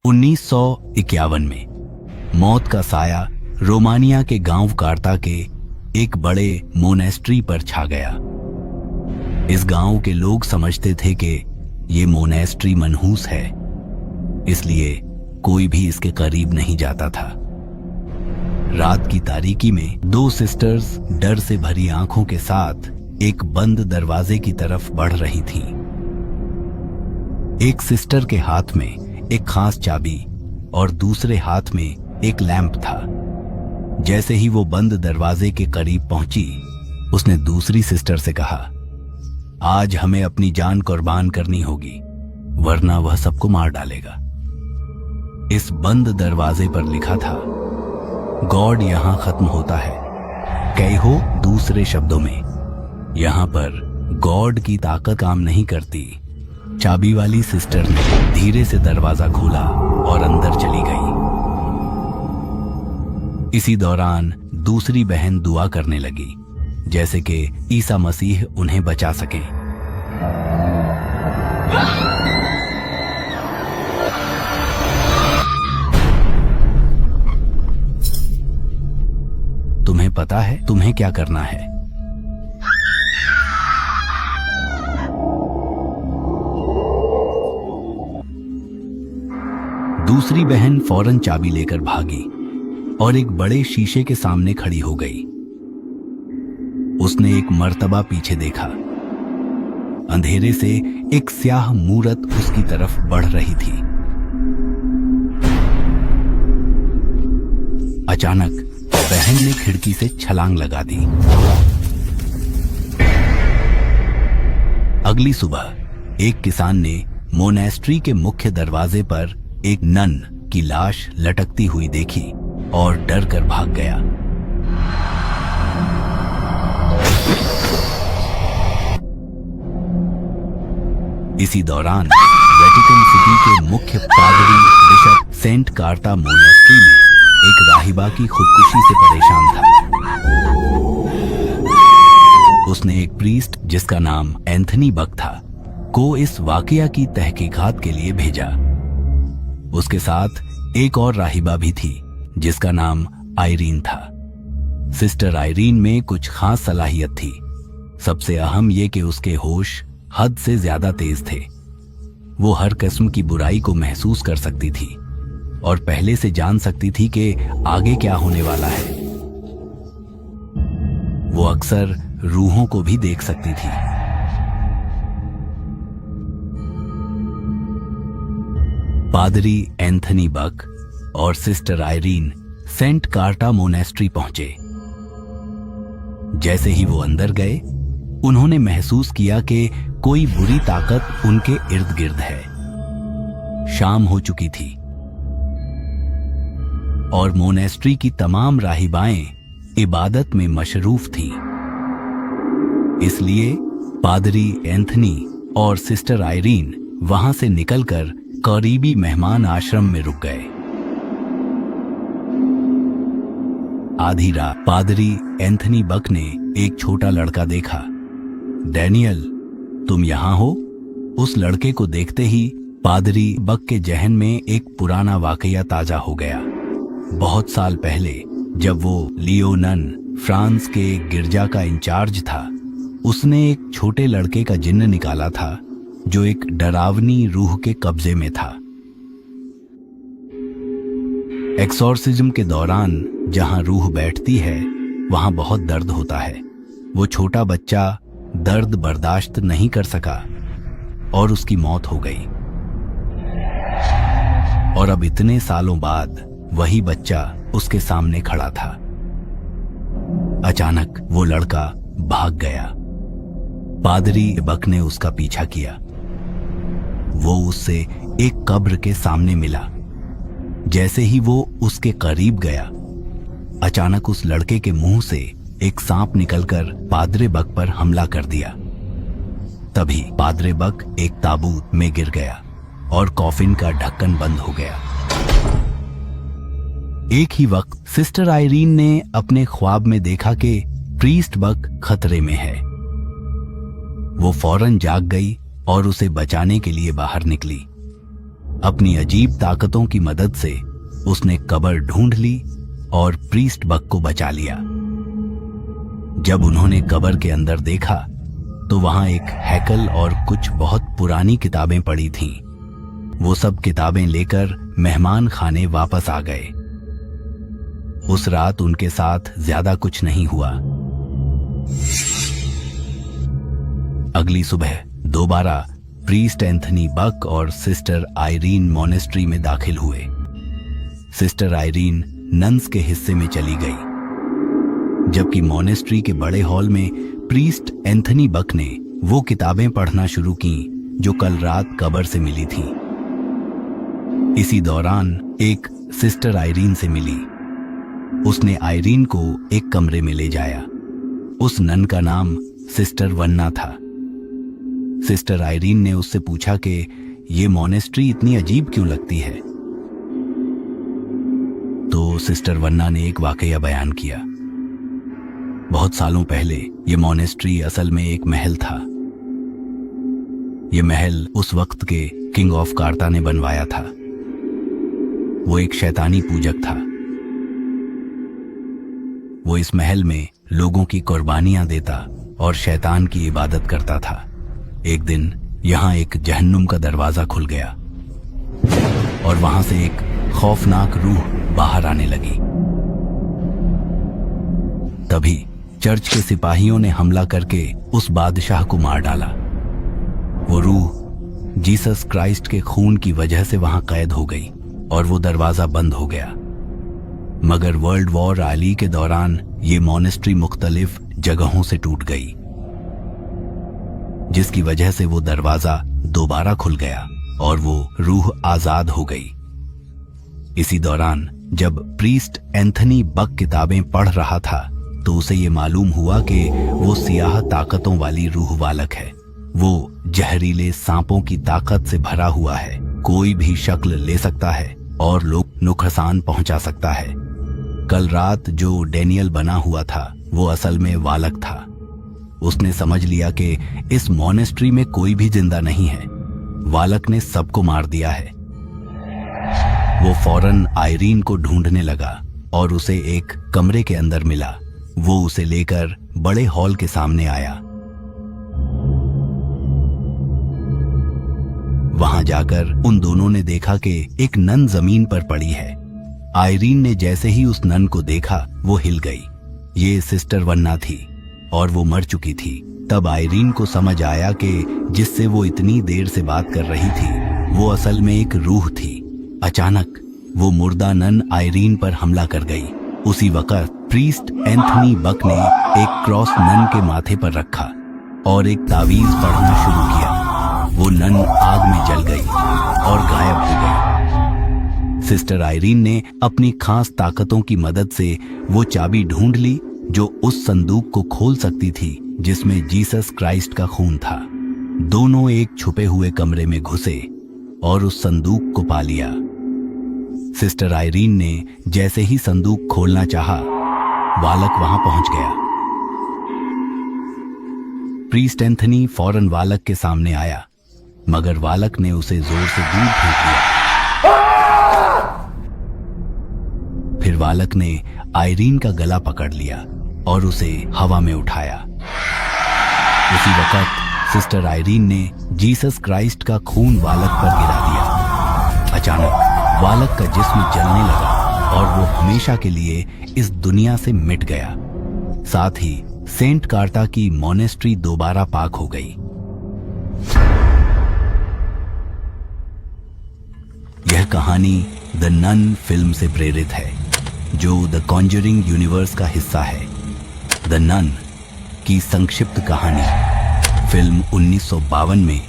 1951 में मौत का साया रोमानिया के गांव कार्ता के एक बड़े मोनेस्ट्री पर छा गया। इस गांव के लोग समझते थे कि ये मोनेस्ट्री मनहूस है, इसलिए कोई भी इसके करीब नहीं जाता था। रात की तारीकी में दो सिस्टर्स डर से भरी आंखों के साथ एक बंद दरवाजे की तरफ बढ़ रही थीं। एक सिस्टर के हाथ में एक खास चाबी और दूसरे हाथ में एक लैंप था। जैसे ही वो बंद दरवाजे के करीब पहुंची, उसने दूसरी सिस्टर से कहा, आज हमें अपनी जान कुर्बान करनी होगी, वरना वह सबको मार डालेगा। इस बंद दरवाजे पर लिखा था, गॉड यहां खत्म होता है। कहो दूसरे शब्दों में, यहां पर गॉड की ताकत काम नहीं करती। चाबी वाली सिस्टर ने धीरे से दरवाजा खोला और अंदर चली गई। इसी दौरान दूसरी बहन दुआ करने लगी, जैसे कि ईसा मसीह उन्हें बचा सके। तुम्हें पता है तुम्हें क्या करना है? दूसरी बहन फौरन चाबी लेकर भागी और एक बड़े शीशे के सामने खड़ी हो गई। उसने एक मर्तबा पीछे देखा। अंधेरे से एक स्याह मूरत उसकी तरफ बढ़ रही थी। अचानक बहन ने खिड़की से छलांग लगा दी। अगली सुबह एक किसान ने मोनेस्ट्री के मुख्य दरवाजे पर एक नन की लाश लटकती हुई देखी और डर कर भाग गया। इसी दौरान वेटिकन सिटी के मुख्य पादरी बिशप सेंट कार्ता मोनेस्ट्री में एक राहिबा की खुदकुशी से परेशान था। उसने एक प्रीस्ट जिसका नाम एंथनी बक था को इस वाकया की तहकीकात के लिए भेजा। उसके साथ एक और राहिबा भी थी जिसका नाम आयरीन था। सिस्टर आयरीन में कुछ खास सलाहियत थी। सबसे अहम यह कि उसके होश हद से ज्यादा तेज थे। वो हर किस्म की बुराई को महसूस कर सकती थी और पहले से जान सकती थी कि आगे क्या होने वाला है। वो अक्सर रूहों को भी देख सकती थी। पादरी एंथनी बक और sister Irene Saint Carta monastery पहुंचे। जैसे ही वो अंदर गए, उन्होंने महसूस किया कि कोई बुरी ताकत उनके इर्द गिर्द है। शाम हो चुकी थी और मोनेस्ट्री की तमाम राहिबाएं इबादत में मशरूफ थीं। इसलिए पादरी एंथनी और सिस्टर आयरीन वहां से निकलकर करीबी मेहमान आश्रम में रुक गए। आधी रात पादरी एंथनी बक ने एक छोटा लड़का देखा। डैनियल, तुम यहां हो? उस लड़के को देखते ही पादरी बक के जहन में एक पुराना वाकया ताजा हो गया। बहुत साल पहले जब वो लियोनन फ्रांस के गिरजा का इंचार्ज था, उसने एक छोटे लड़के का जिन्न निकाला था जो एक डरावनी रूह के कब्जे में था। एक्सोर्सिज्म के दौरान जहां रूह बैठती है, वहां बहुत दर्द होता है। वो छोटा बच्चा दर्द बर्दाश्त नहीं कर सका और उसकी मौत हो गई। और अब इतने सालों बाद वही बच्चा उसके सामने खड़ा था। अचानक वो लड़का भाग गया। पादरी बक ने उसका पीछा किया। वो उससे एक कब्र के सामने मिला। जैसे ही वो उसके करीब गया, अचानक उस लड़के के मुंह से एक सांप निकलकर पादरे बक पर हमला कर दिया। तभी पादरे बक एक ताबूत में गिर गया और कॉफिन का ढक्कन बंद हो गया। एक ही वक्त सिस्टर आयरीन ने अपने ख्वाब में देखा कि प्रीस्ट बक खतरे में है। वो फौरन जाग गई और उसे बचाने के लिए बाहर निकली। अपनी अजीब ताकतों की मदद से उसने कब्र ढूंढ ली और प्रीस्ट बक को बचा लिया। जब उन्होंने कब्र के अंदर देखा तो वहां एक हैकल और कुछ बहुत पुरानी किताबें पड़ी थीं। वो सब किताबें लेकर मेहमान खाने वापस आ गए। उस रात उनके साथ ज्यादा कुछ नहीं हुआ। अगली सुबह दोबारा प्रीस्ट एंथनी बक और सिस्टर आयरीन मॉनेस्ट्री में दाखिल हुए। सिस्टर आयरीन नन्स के हिस्से में चली गई, जबकि मॉनेस्ट्री के बड़े हॉल में प्रीस्ट एंथनी बक ने वो किताबें पढ़ना शुरू की जो कल रात कब्र से मिली थीं। इसी दौरान एक सिस्टर आयरीन से मिली। उसने आयरीन को एक कमरे में ले जाया। उस नन का नाम सिस्टर वन्ना था। सिस्टर आयरीन ने उससे पूछा कि ये मॉनेस्ट्री इतनी अजीब क्यों लगती है। तो सिस्टर वन्ना ने एक वाकया बयान किया। बहुत सालों पहले ये मॉनेस्ट्री असल में एक महल था। ये महल उस वक्त के किंग ऑफ कार्ता ने बनवाया था। वो एक शैतानी पूजक था। वो इस महल में लोगों की कुर्बानियां देता और शैतान की इबादत करता था। एक दिन यहां एक जहन्नुम का दरवाजा खुल गया और वहां से एक खौफनाक रूह बाहर आने लगी। तभी चर्च के सिपाहियों ने हमला करके उस बादशाह को मार डाला। वो रूह जीसस क्राइस्ट के खून की वजह से वहां कैद हो गई और वो दरवाजा बंद हो गया। मगर वर्ल्ड वॉर आली के दौरान ये मॉनेस्ट्री मुख्तलिफ जगहों से टूट गई, जिसकी वजह से वो दरवाजा दोबारा खुल गया और वो रूह आजाद हो गई। इसी दौरान जब प्रीस्ट एंथनी बक किताबें पढ़ रहा था तो उसे ये मालूम हुआ कि वो सियाह ताकतों वाली रूह वालक है। वो जहरीले सांपों की ताकत से भरा हुआ है। कोई भी शक्ल ले सकता है और लोग नुकसान पहुंचा सकता है। कल रात जो डेनियल बना हुआ था वो असल में वालक था। उसने समझ लिया कि इस मॉनेस्ट्री में कोई भी जिंदा नहीं है। वालक ने सबको मार दिया है। वो फौरन आयरीन को ढूंढने लगा और उसे एक कमरे के अंदर मिला। वो उसे लेकर बड़े हॉल के सामने आया। वहां जाकर उन दोनों ने देखा कि एक नन जमीन पर पड़ी है। आयरीन ने जैसे ही उस नन को देखा वो हिल गई। ये सिस्टर वन्ना थी और वो मर चुकी थी। तब आयरीन को समझ आया कि जिससे वो इतनी देर से बात कर रही थी वो असल में एक रूह थी। अचानक वो मुर्दा नन आयरीन पर हमला कर गई। उसी वक्त प्रीस्ट एंथनी बक ने एक क्रॉस नन के माथे पर रखा और एक तावीज पढ़ना शुरू किया। वो नन आग में जल गई और गायब हो गई। सिस्टर आयरीन ने अपनी खास ताकतों की मदद से वो चाबी ढूंढ ली जो उस संदूक को खोल सकती थी जिसमें जीसस क्राइस्ट का खून था। दोनों एक छुपे हुए कमरे में घुसे और उस संदूक को पा लिया। सिस्टर आयरीन ने जैसे ही संदूक खोलना चाहा, वालक वहां पहुंच गया। प्रीस्ट एंथनी फौरन वालक के सामने आया, मगर वालक ने उसे जोर से दूर फेंक दिया। फिर वालक ने आयरीन का गला पकड़ लिया और उसे हवा में उठाया। उसी वक्त सिस्टर आयरीन ने जीसस क्राइस्ट का खून वालक पर गिरा दिया। अचानक वालक का जिस्म जलने लगा और वो हमेशा के लिए इस दुनिया से मिट गया। साथ ही सेंट कार्ता की मॉनेस्ट्री दोबारा पाक हो गई। यह कहानी द नन फिल्म से प्रेरित है, जो द कॉन्जरिंग यूनिवर्स का हिस्सा है। द नन की संक्षिप्त कहानी फिल्म 1952 में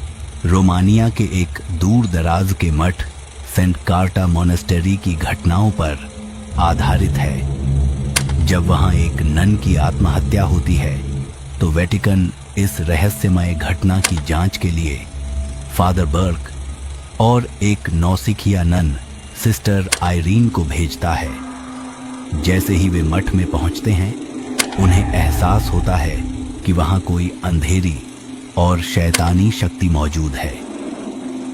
रोमानिया के एक दूर दराज के मठ सेंट कार्टा मॉनेस्टेरी की घटनाओं पर आधारित है। जब वहां एक नन की आत्महत्या होती है तो वेटिकन इस रहस्यमय घटना की जांच के लिए फादर बर्क और एक नौसिखिया नन सिस्टर आयरीन को भेजता है। जैसे ही वे मठ में पहुंचते हैं, उन्हें एहसास होता है कि वहां कोई अंधेरी और शैतानी शक्ति मौजूद है।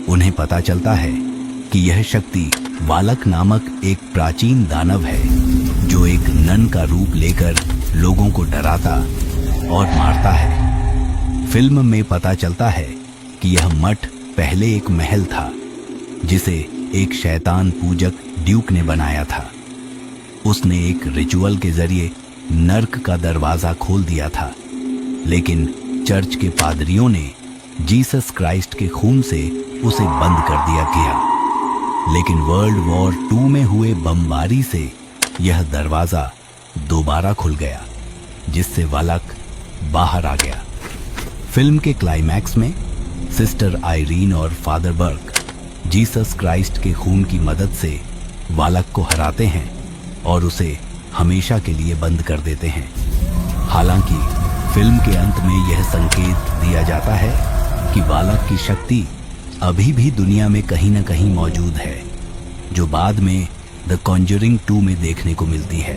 उन्हें पता चलता है कि यह शक्ति वालक नामक एक प्राचीन दानव है जो एक नन का रूप लेकर लोगों को डराता और मारता है। फिल्म में पता चलता है कि यह मठ पहले एक महल था जिसे एक शैतान पूजक ड्यूक ने बनाया था। उसने एक रिचुअल के जरिए नर्क का दरवाजा खोल दिया था, लेकिन चर्च के पादरियों ने जीसस क्राइस्ट के खून से उसे बंद कर दिया गया। लेकिन वर्ल्ड वॉर 2 में हुए बमबारी से यह दरवाजा दोबारा खुल गया, जिससे वालक बाहर आ गया। फिल्म के क्लाइमैक्स में सिस्टर आयरीन और फादर बर्क जीसस क्राइस्ट के खून की मदद से वालक को हराते हैं और उसे हमेशा के लिए बंद कर देते हैं। हालांकि फिल्म के अंत में यह संकेत दिया जाता है कि वालक की शक्ति अभी भी दुनिया में कहीं न कहीं मौजूद है, जो बाद में द कॉन्जरिंग 2 में देखने को मिलती है।